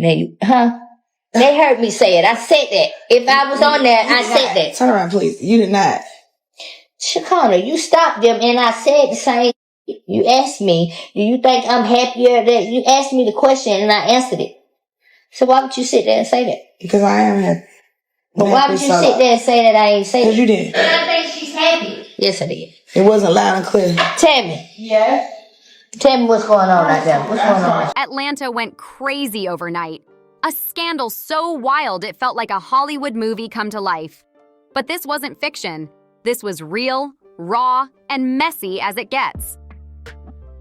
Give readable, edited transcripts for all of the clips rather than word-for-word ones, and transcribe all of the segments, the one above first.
They heard me say it. I said that. If I was on there, I said that. Turn around, please. You did not. Shekinah, you stopped them, and I said the same. You asked me, do you think I'm happier? That you asked me the question, and I answered it. So why would you sit there and say that? Because I am happy. But why would you sit there and say that I ain't say that? Because you did. I think she's happy. Yes, I did. It wasn't loud and clear. Tell me. Yeah? Tell me what's going on out there. What's going on? Atlanta went crazy overnight. A scandal so wild it felt like a Hollywood movie come to life. But this wasn't fiction. This was real, raw, and messy as it gets.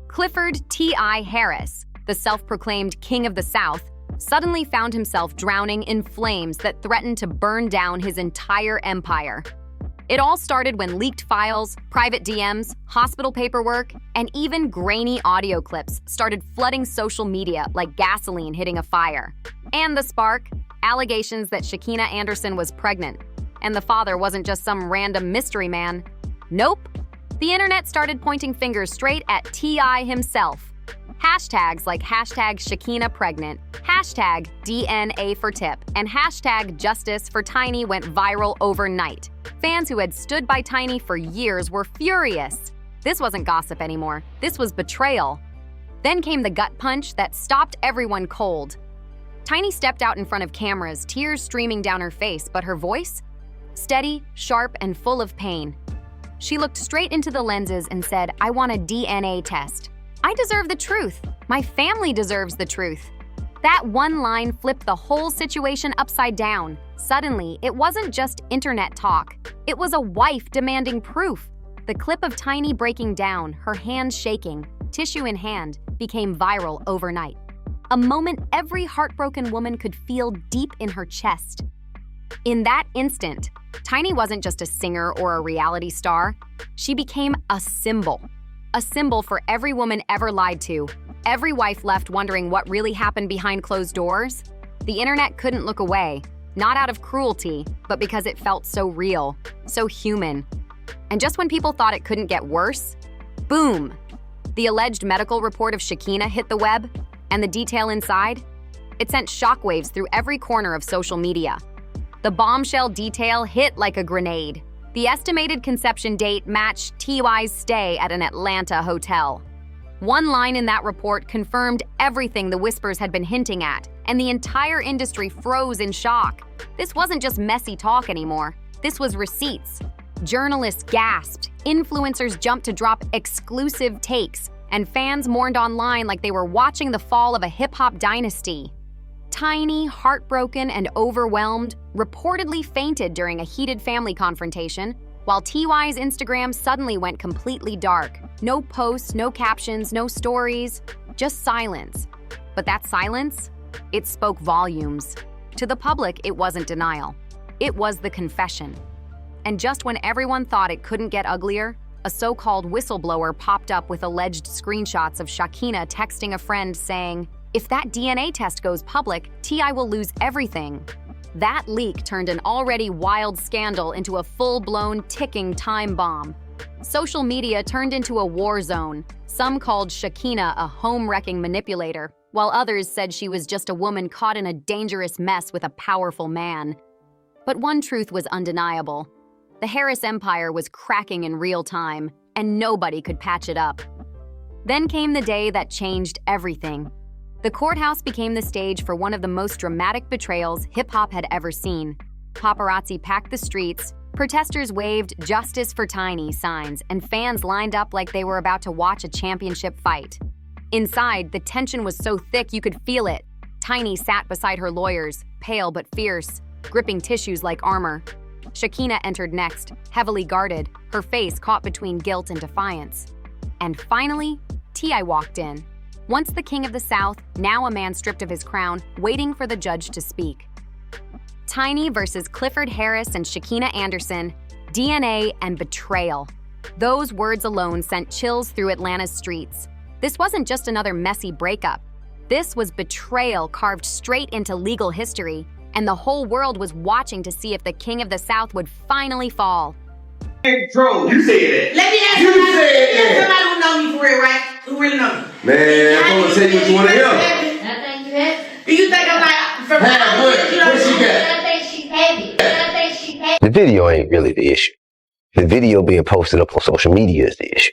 Clifford T.I. Harris, the self-proclaimed King of the South, suddenly found himself drowning in flames that threatened to burn down his entire empire. It all started when leaked files, private DMs, hospital paperwork, and even grainy audio clips started flooding social media like gasoline hitting a fire. And the spark? Allegations that Shekinah Anderson was pregnant, and the father wasn't just some random mystery man. Nope. The internet started pointing fingers straight at T.I. himself. Hashtags like hashtag Shekinah pregnant, hashtag DNA for tip, and hashtag justice for Tiny went viral overnight. Fans who had stood by Tiny for years were furious. This wasn't gossip anymore. This was betrayal. Then came the gut punch that stopped everyone cold. Tiny stepped out in front of cameras, tears streaming down her face, but her voice? Steady, sharp, and full of pain. She looked straight into the lenses and said, "I want a DNA test. I deserve the truth. My family deserves the truth." That one line flipped the whole situation upside down. Suddenly, it wasn't just internet talk. It was a wife demanding proof. The clip of Tiny breaking down, her hands shaking, tissue in hand, became viral overnight. A moment every heartbroken woman could feel deep in her chest. In that instant, Tiny wasn't just a singer or a reality star. She became a symbol. A symbol for every woman ever lied to. Every wife left wondering what really happened behind closed doors. The internet couldn't look away, not out of cruelty, but because it felt so real, so human. And just when people thought it couldn't get worse, boom! The alleged medical report of Shekinah hit the web, and the detail inside? It sent shockwaves through every corner of social media. The bombshell detail hit like a grenade. The estimated conception date matched T.I.'s stay at an Atlanta hotel. One line in that report confirmed everything the Whispers had been hinting at, and the entire industry froze in shock. This wasn't just messy talk anymore. This was receipts. Journalists gasped, influencers jumped to drop exclusive takes, and fans mourned online like they were watching the fall of a hip-hop dynasty. Tiny, heartbroken, and overwhelmed, reportedly fainted during a heated family confrontation, while T.Y.'s Instagram suddenly went completely dark. No posts, no captions, no stories, just silence. But that silence, it spoke volumes. To the public, it wasn't denial. It was the confession. And just when everyone thought it couldn't get uglier, a so-called whistleblower popped up with alleged screenshots of Shekinah texting a friend saying, "If that DNA test goes public, T.I. will lose everything." That leak turned an already wild scandal into a full-blown ticking time bomb. Social media turned into a war zone. Some called Shekinah a home-wrecking manipulator, while others said she was just a woman caught in a dangerous mess with a powerful man. But one truth was undeniable. The Harris empire was cracking in real time, and nobody could patch it up. Then came the day that changed everything. The courthouse became the stage for one of the most dramatic betrayals hip-hop had ever seen. Paparazzi packed the streets, protesters waved "Justice for Tiny" signs, and fans lined up like they were about to watch a championship fight. Inside, the tension was so thick you could feel it. Tiny sat beside her lawyers, pale but fierce, gripping tissues like armor. Shekinah entered next, heavily guarded, her face caught between guilt and defiance. And finally, T.I. walked in. Once the King of the South, now a man stripped of his crown, waiting for the judge to speak. Tiny versus Clifford Harris and Shekinah Anderson, DNA and betrayal. Those words alone sent chills through Atlanta's streets. This wasn't just another messy breakup. This was betrayal carved straight into legal history, and the whole world was watching to see if the King of the South would finally fall. Bro, you said that. Let me ask somebody who know me for real, right? Who really know me. Man, I'm gonna tell you what you want to hear. I think you have. Do you think I'm like Have what she got? I think she's heavy. I think she's heavy. The video ain't really the issue. The video being posted up on social media is the issue.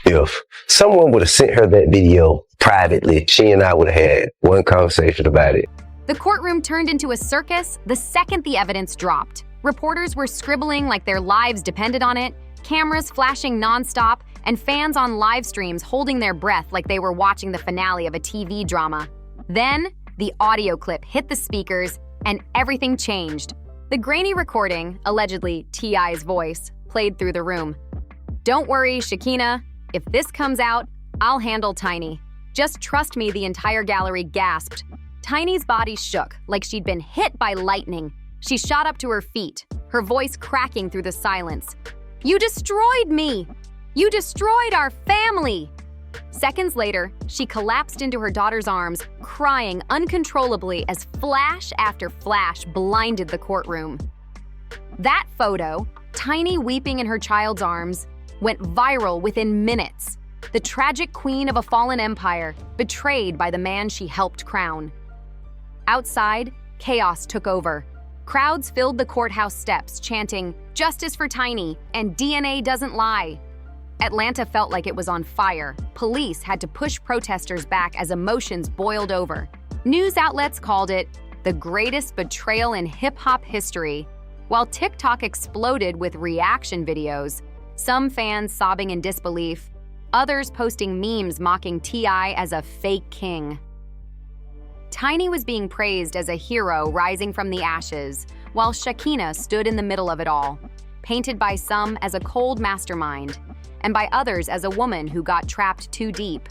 If someone would have sent her that video privately, she and I would have had one conversation about it. The courtroom turned into a circus the second the evidence dropped. Reporters were scribbling like their lives depended on it, cameras flashing nonstop, and fans on live streams holding their breath like they were watching the finale of a TV drama. Then, the audio clip hit the speakers, and everything changed. The grainy recording, allegedly T.I.'s voice, played through the room. "Don't worry, Shekinah. If this comes out, I'll handle Tiny. Just trust me," the entire gallery gasped. Tiny's body shook like she'd been hit by lightning. She shot up to her feet, her voice cracking through the silence. "You destroyed me! You destroyed our family!" Seconds later, she collapsed into her daughter's arms, crying uncontrollably as flash after flash blinded the courtroom. That photo, Tiny weeping in her child's arms, went viral within minutes. The tragic queen of a fallen empire, betrayed by the man she helped crown. Outside, chaos took over. Crowds filled the courthouse steps, chanting, "Justice for Tiny," and "DNA doesn't lie." Atlanta felt like it was on fire. Police had to push protesters back as emotions boiled over. News outlets called it the greatest betrayal in hip-hop history, while TikTok exploded with reaction videos, some fans sobbing in disbelief, others posting memes mocking T.I. as a fake king. Tiny was being praised as a hero rising from the ashes, while Shekinah stood in the middle of it all, painted by some as a cold mastermind, and by others as a woman who got trapped too deep.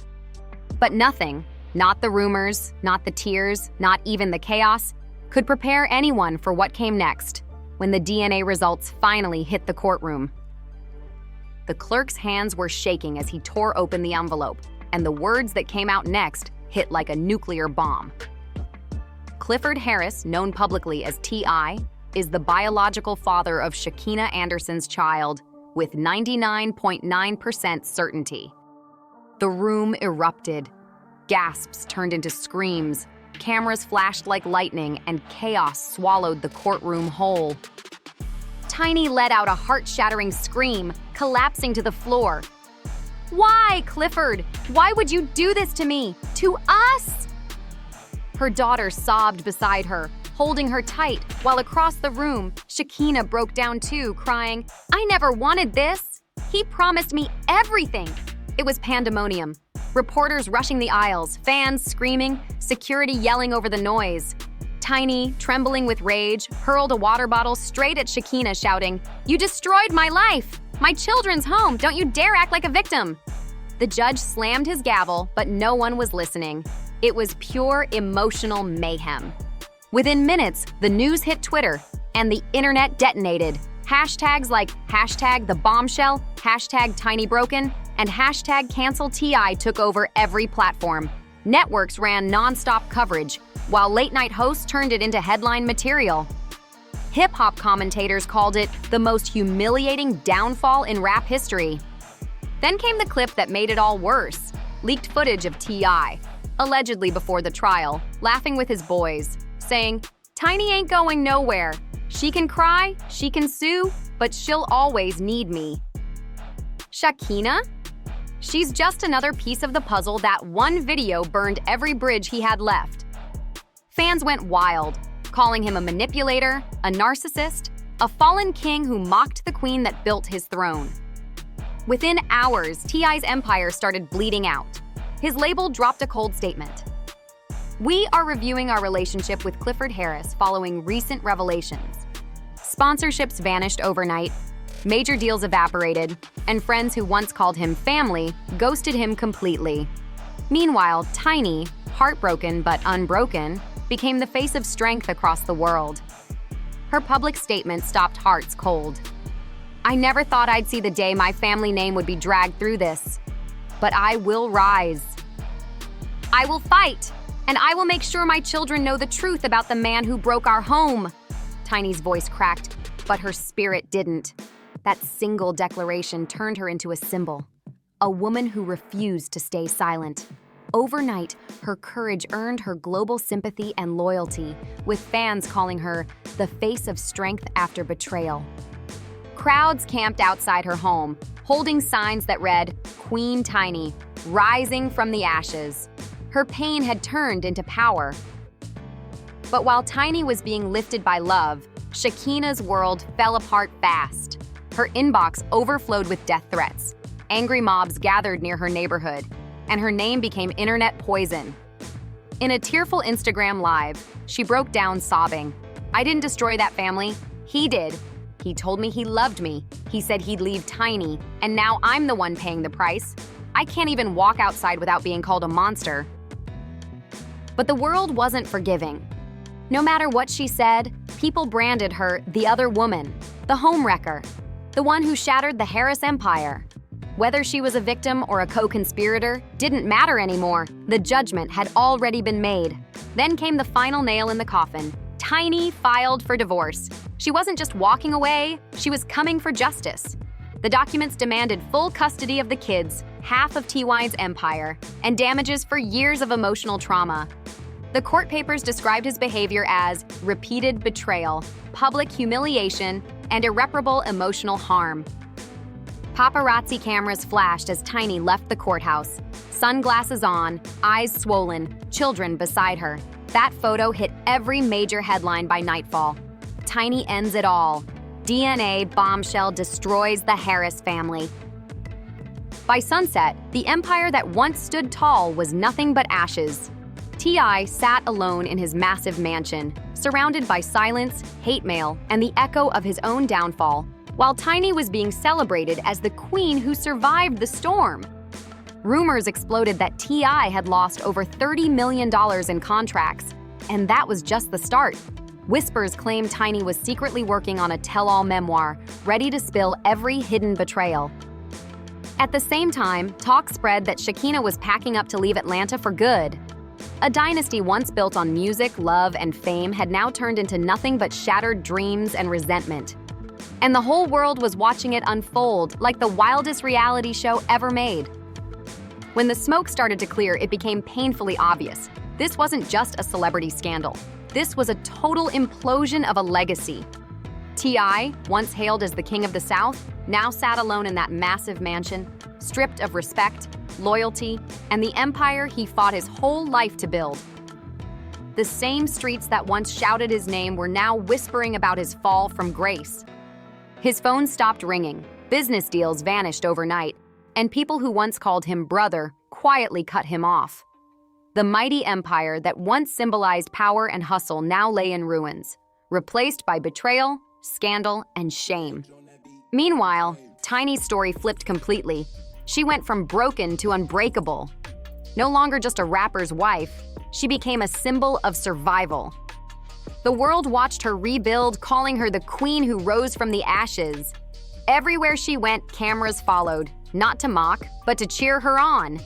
But nothing, not the rumors, not the tears, not even the chaos, could prepare anyone for what came next, when the DNA results finally hit the courtroom. The clerk's hands were shaking as he tore open the envelope, and the words that came out next hit like a nuclear bomb. Clifford Harris, known publicly as T.I., is the biological father of Shekinah Anderson's child with 99.9% certainty. The room erupted. Gasps turned into screams, cameras flashed like lightning, and chaos swallowed the courtroom whole. Tiny let out a heart-shattering scream, collapsing to the floor. "Why, Clifford? Why would you do this to me? To us?" Her daughter sobbed beside her, holding her tight, while across the room, Shekinah broke down too, crying, "I never wanted this. He promised me everything." It was pandemonium. Reporters rushing the aisles, fans screaming, security yelling over the noise. Tiny, trembling with rage, hurled a water bottle straight at Shekinah, shouting, "You destroyed my life! My children's home! Don't you dare act like a victim!" The judge slammed his gavel, but no one was listening. It was pure emotional mayhem. Within minutes, the news hit Twitter, and the internet detonated. Hashtags like #TheBombshell, #TinyBroken, and #CancelTI took over every platform. Networks ran non-stop coverage, while late-night hosts turned it into headline material. Hip-hop commentators called it the most humiliating downfall in rap history. Then came the clip that made it all worse, leaked footage of T.I., allegedly before the trial, laughing with his boys, saying, "Tiny ain't going nowhere. She can cry, she can sue, but she'll always need me." Shekinah? She's just another piece of the puzzle that one video burned every bridge he had left. Fans went wild, calling him a manipulator, a narcissist, a fallen king who mocked the queen that built his throne. Within hours, T.I.'s empire started bleeding out. His label dropped a cold statement. "We are reviewing our relationship with Clifford Harris following recent revelations. Sponsorships vanished overnight, major deals evaporated, and friends who once called him family ghosted him completely." Meanwhile, Tiny, heartbroken but unbroken, became the face of strength across the world. Her public statement stopped hearts cold. "I never thought I'd see the day my family name would be dragged through this. But I will rise. I will fight, and I will make sure my children know the truth about the man who broke our home." Tiny's voice cracked, but her spirit didn't. That single declaration turned her into a symbol, a woman who refused to stay silent, Overnight, her courage earned her global sympathy and loyalty, with fans calling her the face of strength after betrayal. Crowds camped outside her home, holding signs that read, "Queen Tiny, rising from the ashes." Her pain had turned into power. But while Tiny was being lifted by love, Shekinah's world fell apart fast. Her inbox overflowed with death threats. Angry mobs gathered near her neighborhood, and her name became internet poison. In a tearful Instagram live, she broke down sobbing. "I didn't destroy that family. He did. He told me he loved me. He said he'd leave Tiny, and now I'm the one paying the price. I can't even walk outside without being called a monster." But the world wasn't forgiving. No matter what she said, people branded her the other woman, the homewrecker, the one who shattered the Harris empire. Whether she was a victim or a co-conspirator didn't matter anymore. The judgment had already been made. Then came the final nail in the coffin. Tiny filed for divorce. She wasn't just walking away, she was coming for justice. The documents demanded full custody of the kids, half of T.I.'s empire, and damages for years of emotional trauma. The court papers described his behavior as repeated betrayal, public humiliation, and irreparable emotional harm. Paparazzi cameras flashed as Tiny left the courthouse, sunglasses on, eyes swollen, children beside her. That photo hit every major headline by nightfall. Tiny ends it all. DNA bombshell destroys the Harris family. By sunset, the empire that once stood tall was nothing but ashes. T.I. sat alone in his massive mansion, surrounded by silence, hate mail, and the echo of his own downfall, while Tiny was being celebrated as the queen who survived the storm. Rumors exploded that T.I. had lost over $30 million in contracts, and that was just the start. Whispers claimed Tiny was secretly working on a tell-all memoir, ready to spill every hidden betrayal. At the same time, talk spread that Shekinah was packing up to leave Atlanta for good. A dynasty once built on music, love, and fame had now turned into nothing but shattered dreams and resentment. And the whole world was watching it unfold like the wildest reality show ever made. When the smoke started to clear, it became painfully obvious. This wasn't just a celebrity scandal. This was a total implosion of a legacy. T.I., once hailed as the king of the South, now sat alone in that massive mansion, stripped of respect, loyalty, and the empire he fought his whole life to build. The same streets that once shouted his name were now whispering about his fall from grace. His phone stopped ringing, business deals vanished overnight, and people who once called him brother quietly cut him off. The mighty empire that once symbolized power and hustle now lay in ruins, replaced by betrayal, scandal, and shame. Meanwhile, Tiny's story flipped completely. She went from broken to unbreakable. No longer just a rapper's wife, she became a symbol of survival. The world watched her rebuild, calling her the queen who rose from the ashes. Everywhere she went, cameras followed, not to mock, but to cheer her on.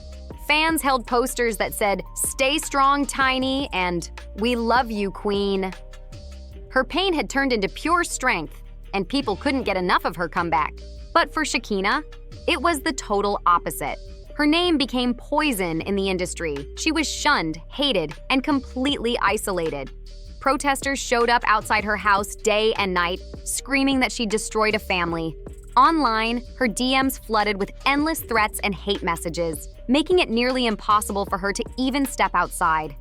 Fans held posters that said, "Stay strong, Tiny," and "We love you, Queen." Her pain had turned into pure strength, and people couldn't get enough of her comeback. But for Shekinah, it was the total opposite. Her name became poison in the industry. She was shunned, hated, and completely isolated. Protesters showed up outside her house day and night, screaming that she destroyed a family. Online, her DMs flooded with endless threats and hate messages, making it nearly impossible for her to even step outside.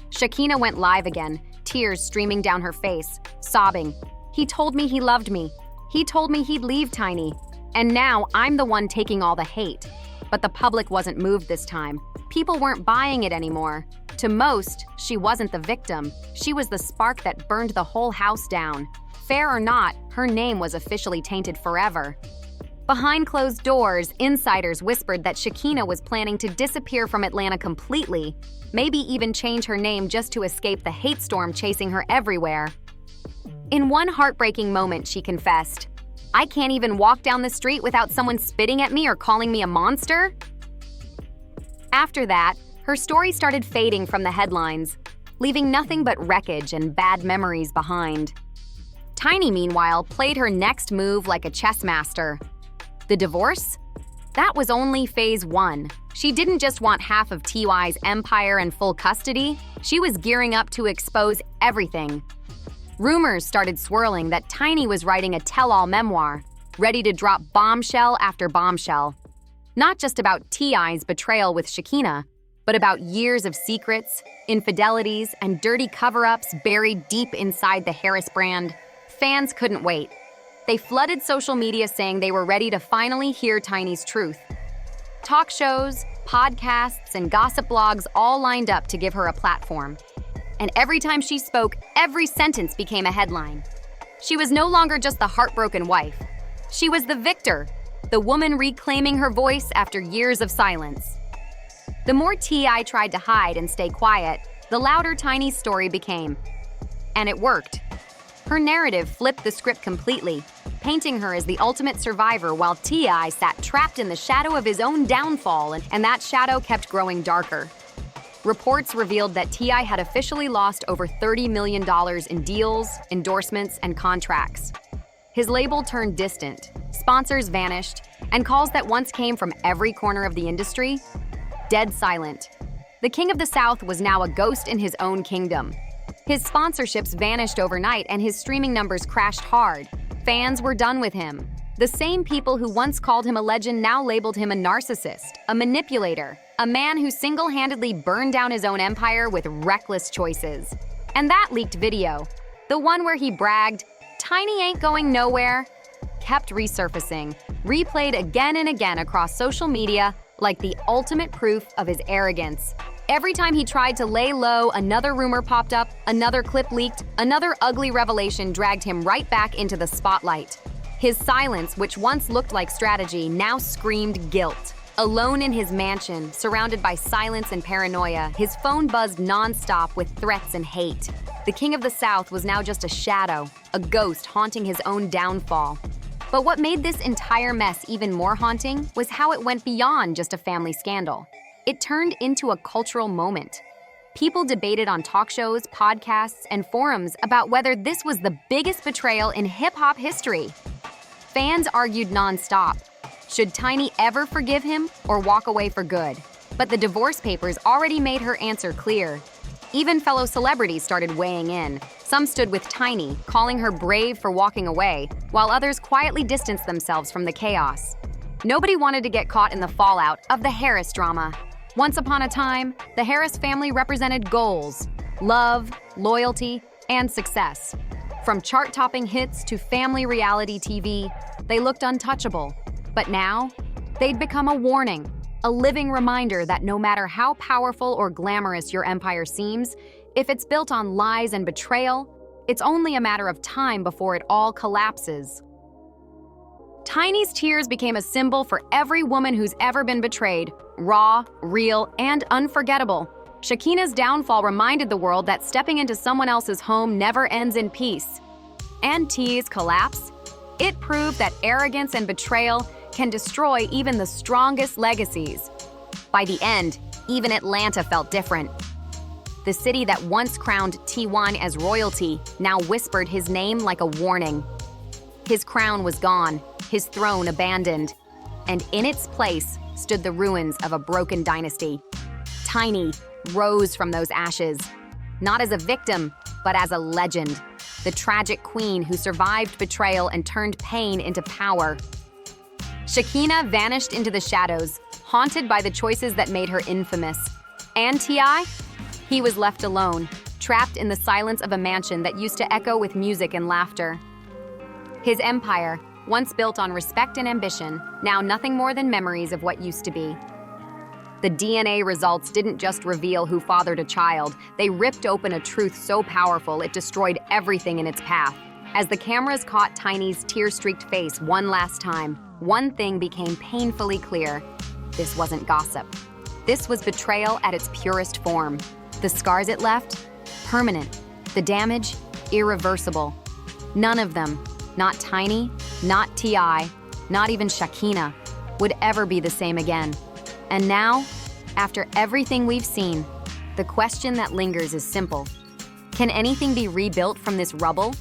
Shekinah went live again, tears streaming down her face, sobbing. "He told me he loved me. He told me he'd leave Tiny. And now I'm the one taking all the hate." But the public wasn't moved this time. People weren't buying it anymore. To most, she wasn't the victim. She was the spark that burned the whole house down. Fair or not, her name was officially tainted forever. Behind closed doors, insiders whispered that Shekinah was planning to disappear from Atlanta completely, maybe even change her name just to escape the hate storm chasing her everywhere. In one heartbreaking moment, she confessed, "I can't even walk down the street without someone spitting at me or calling me a monster." After that, her story started fading from the headlines, leaving nothing but wreckage and bad memories behind. Tiny, meanwhile, played her next move like a chess master. The divorce? That was only phase 1. She didn't just want half of T.I.'s empire and full custody, she was gearing up to expose everything. Rumors started swirling that Tiny was writing a tell-all memoir, ready to drop bombshell after bombshell. Not just about T.I.'s betrayal with Shekinah, but about years of secrets, infidelities, and dirty cover-ups buried deep inside the Harris brand. Fans couldn't wait. They flooded social media saying they were ready to finally hear Tiny's truth. Talk shows, podcasts, and gossip blogs all lined up to give her a platform. And every time she spoke, every sentence became a headline. She was no longer just the heartbroken wife. She was the victor, the woman reclaiming her voice after years of silence. The more T.I. tried to hide and stay quiet, the louder Tiny's story became. And it worked. Her narrative flipped the script completely, painting her as the ultimate survivor while T.I. sat trapped in the shadow of his own downfall, and that shadow kept growing darker. Reports revealed that T.I. had officially lost over $30 million in deals, endorsements, and contracts. His label turned distant, sponsors vanished, and calls that once came from every corner of the industry, dead silent. The King of the South was now a ghost in his own kingdom. His sponsorships vanished overnight and his streaming numbers crashed hard. Fans were done with him. The same people who once called him a legend now labeled him a narcissist, a manipulator, a man who single-handedly burned down his own empire with reckless choices. And that leaked video, the one where he bragged, "Tiny ain't going nowhere," kept resurfacing, replayed again and again across social media like the ultimate proof of his arrogance. Every time he tried to lay low, another rumor popped up, another clip leaked, another ugly revelation dragged him right back into the spotlight. His silence, which once looked like strategy, now screamed guilt. Alone in his mansion, surrounded by silence and paranoia, his phone buzzed nonstop with threats and hate. The King of the South was now just a shadow, a ghost haunting his own downfall. But what made this entire mess even more haunting was how it went beyond just a family scandal. It turned into a cultural moment. People debated on talk shows, podcasts, and forums about whether this was the biggest betrayal in hip-hop history. Fans argued nonstop. Should Tiny ever forgive him or walk away for good? But the divorce papers already made her answer clear. Even fellow celebrities started weighing in. Some stood with Tiny, calling her brave for walking away, while others quietly distanced themselves from the chaos. Nobody wanted to get caught in the fallout of the Harris drama. Once upon a time, the Harris family represented goals, love, loyalty, and success. From chart-topping hits to family reality TV, they looked untouchable. But now, they'd become a warning, a living reminder that no matter how powerful or glamorous your empire seems, if it's built on lies and betrayal, it's only a matter of time before it all collapses. Tiny's tears became a symbol for every woman who's ever been betrayed, raw, real, and unforgettable. Shekinah's downfall reminded the world that stepping into someone else's home never ends in peace. And T's collapse? It proved that arrogance and betrayal can destroy even the strongest legacies. By the end, even Atlanta felt different. The city that once crowned T.I as royalty now whispered his name like a warning. His crown was gone, his throne abandoned, and in its place stood the ruins of a broken dynasty. Tiny rose from those ashes, not as a victim, but as a legend, the tragic queen who survived betrayal and turned pain into power. Shekinah vanished into the shadows, haunted by the choices that made her infamous. And T.I? He was left alone, trapped in the silence of a mansion that used to echo with music and laughter. His empire, once built on respect and ambition, now nothing more than memories of what used to be. The DNA results didn't just reveal who fathered a child, they ripped open a truth so powerful it destroyed everything in its path. As the cameras caught Tiny's tear-streaked face one last time, one thing became painfully clear. This wasn't gossip. This was betrayal at its purest form. The scars it left? Permanent. The damage? Irreversible. None of them, not Tiny, not T.I, not even Shekinah, would ever be the same again. And now, after everything we've seen, the question that lingers is simple. Can anything be rebuilt from this rubble?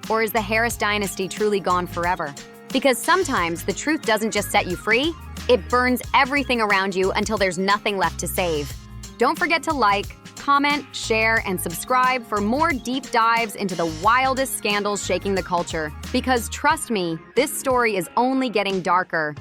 Or is the Harris dynasty truly gone forever? Because sometimes the truth doesn't just set you free, It burns everything around you until there's nothing left to save. Don't forget to like, comment, share, and subscribe for more deep dives into the wildest scandals shaking the culture. Because trust me, this story is only getting darker.